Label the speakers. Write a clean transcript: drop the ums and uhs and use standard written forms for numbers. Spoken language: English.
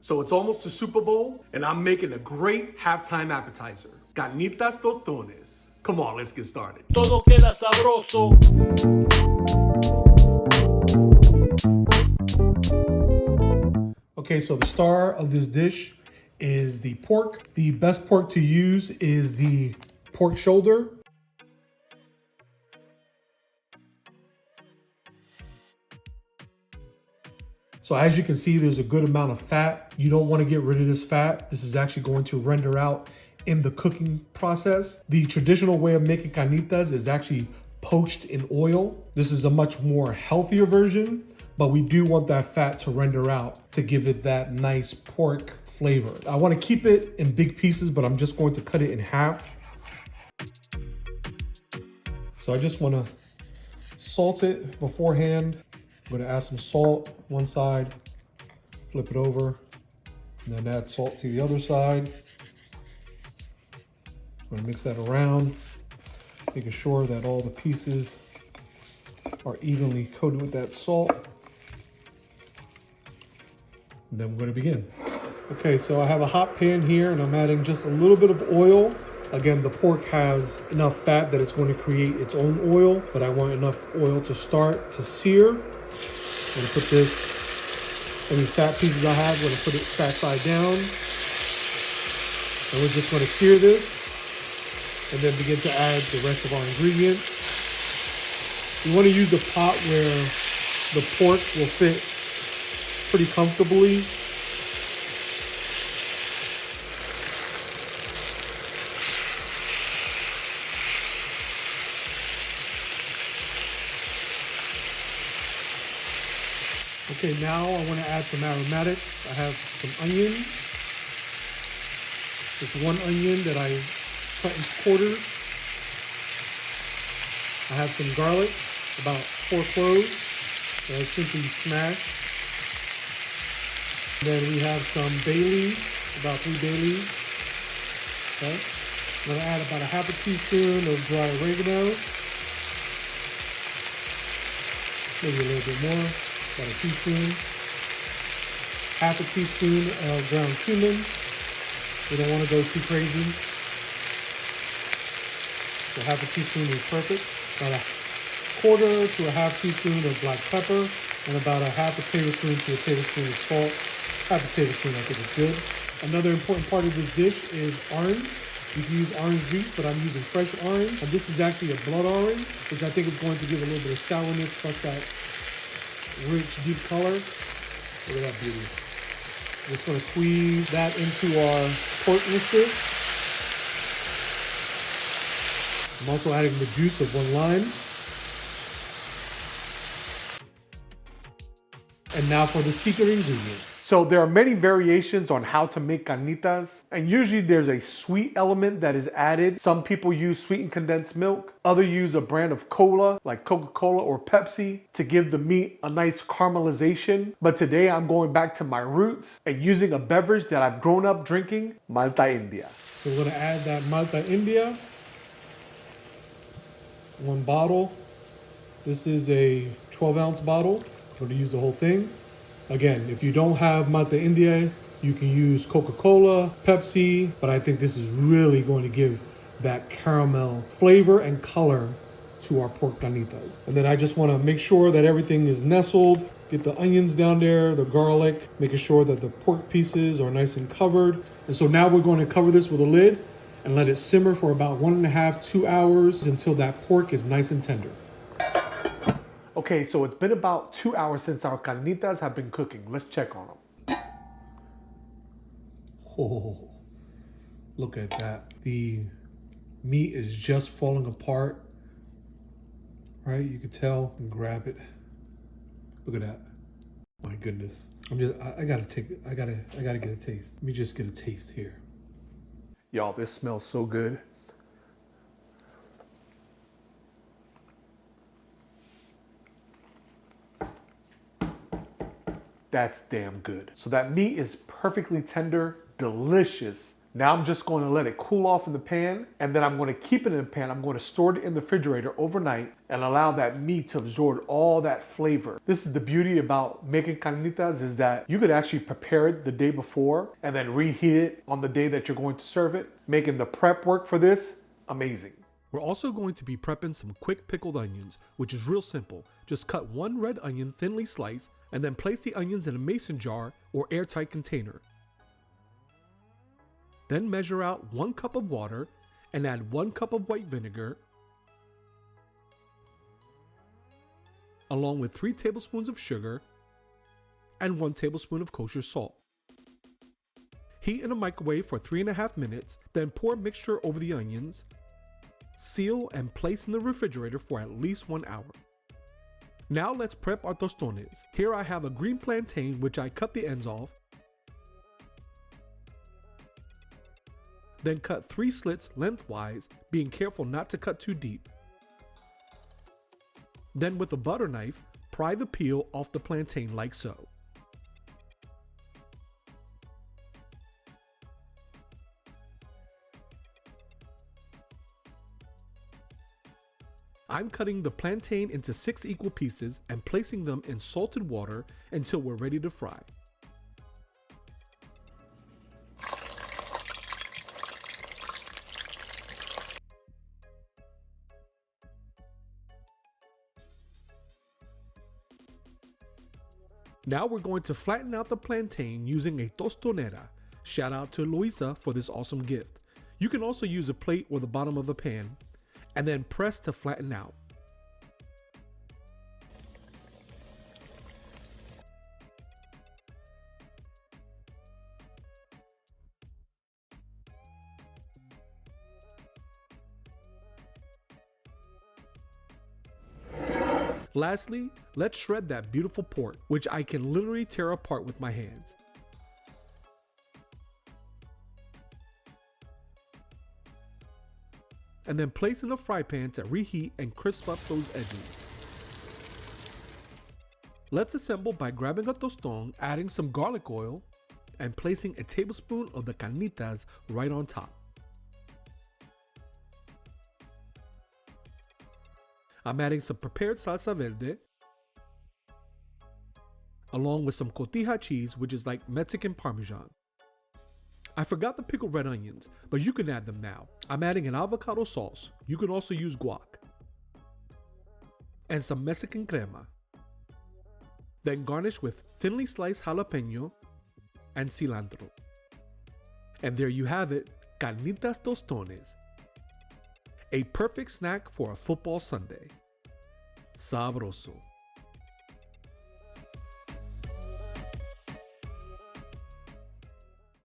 Speaker 1: So it's almost the Super Bowl, and I'm making a great halftime appetizer. Carnitas Tostones. Come on, let's get started.
Speaker 2: Todo queda sabroso.
Speaker 3: Okay, so the star of this dish is the pork. The best pork to use is the pork shoulder. So as you can see, there's a good amount of fat. You don't want to get rid of this fat. This is actually going to render out in the cooking process. The traditional way of making carnitas is actually poached in oil. This is a much more healthier version, but we do want that fat to render out to give it that nice pork flavor. I want to keep it in big pieces, but I'm just going to cut it in half. So I just want to salt it beforehand. I'm going to add some salt one side, flip it over, and then add salt to the other side. I'm going to mix that around, making sure that all the pieces are evenly coated with that salt. And then we're going to begin. Okay, so I have a hot pan here and I'm adding just a little bit of oil. Again, the pork has enough fat that it's going to create its own oil, but I want enough oil to start to sear. I'm going to put this, any fat pieces I have, I'm going to put it fat side down. And we're just going to sear this and then begin to add the rest of our ingredients. You want to use the pot where the pork will fit pretty comfortably. Okay, now I want to add some aromatics. I have some onions. Just one onion that I cut in quarters. I have some garlic, about 4 cloves that I simply smashed. Then we have some bay leaves, about 3 bay leaves. Okay. I'm going to add about a half a teaspoon of dry oregano. Maybe a little bit more. About a teaspoon, half a teaspoon of ground cumin. We don't want to go too crazy. So half a teaspoon is perfect. About a quarter to a half teaspoon of black pepper and about a half a tablespoon to a tablespoon of salt. Half a tablespoon I think is good. Another important part of this dish is orange. You can use orange juice, but I'm using fresh orange. And this is actually a blood orange, which I think is going to give a little bit of sourness plus that rich, deep color. Look at that beauty. Just going to squeeze that into our pork mixture. I'm also adding the juice of 1 lime. And now for the secret ingredient.
Speaker 1: So there are many variations on how to make carnitas, and usually there's a sweet element that is added. Some people use sweetened condensed milk. Others use a brand of cola like Coca-Cola or Pepsi to give the meat a nice caramelization. But today I'm going back to my roots and using a beverage that I've grown up drinking, Malta India.
Speaker 3: So we're going to add that Malta India. 1 bottle. This is a 12-ounce bottle. I'm going to use the whole thing. Again, if you don't have Malta India, you can use Coca-Cola, Pepsi, but I think this is really going to give that caramel flavor and color to our pork carnitas. And then I just want to make sure that everything is nestled, get the onions down there, the garlic, making sure that the pork pieces are nice and covered. And so now we're going to cover this with a lid and let it simmer for about 1.5 to 2 hours until that pork is nice and tender.
Speaker 1: Okay, so it's been about 2 hours since our carnitas have been cooking. Let's check on them.
Speaker 3: Oh, look at that. The meat is just falling apart. Right? You could tell and grab it. Look at that. My goodness. I gotta get a taste. Let me just get a taste here.
Speaker 1: Y'all, this smells so good. That's damn good. So that meat is perfectly tender, delicious, Now I'm just going to let it cool off in the pan, and then I'm going to keep it in the pan. I'm going to store it in the refrigerator overnight and allow that meat to absorb all that flavor. This is the beauty about making carnitas, is that you could actually prepare it the day before and then reheat it on the day that you're going to serve it, making the prep work for this amazing. We're also going to be prepping some quick pickled onions, which is real simple. Just cut one red onion thinly sliced and then place the onions in a mason jar or airtight container. Then measure out 1 cup of water and add 1 cup of white vinegar, along with 3 tablespoons of sugar and 1 tablespoon of kosher salt. Heat in a microwave for 3.5 minutes, then pour mixture over the onions, seal and place in the refrigerator for at least 1 hour. Now let's prep our tostones. Here I have a green plantain which I cut the ends off, then cut 3 slits lengthwise, being careful not to cut too deep. Then with a butter knife, pry the peel off the plantain like so. I'm cutting the plantain into 6 equal pieces and placing them in salted water until we're ready to fry. Now we're going to flatten out the plantain using a tostonera. Shout out to Luisa for this awesome gift. You can also use a plate or the bottom of the pan, and then press to flatten out. Lastly, let's shred that beautiful pork, which I can literally tear apart with my hands. And then place in a fry pan to reheat and crisp up those edges. Let's assemble by grabbing a tostón, adding some garlic oil, and placing a tablespoon of the carnitas right on top. I'm adding some prepared salsa verde, along with some cotija cheese, which is like Mexican Parmesan. I forgot the pickled red onions, but you can add them now. I'm adding an avocado sauce. You can also use guac. And some Mexican crema. Then garnish with thinly sliced jalapeno and cilantro. And there you have it, Carnitas Tostones. A perfect snack for a football Sunday. Sabroso.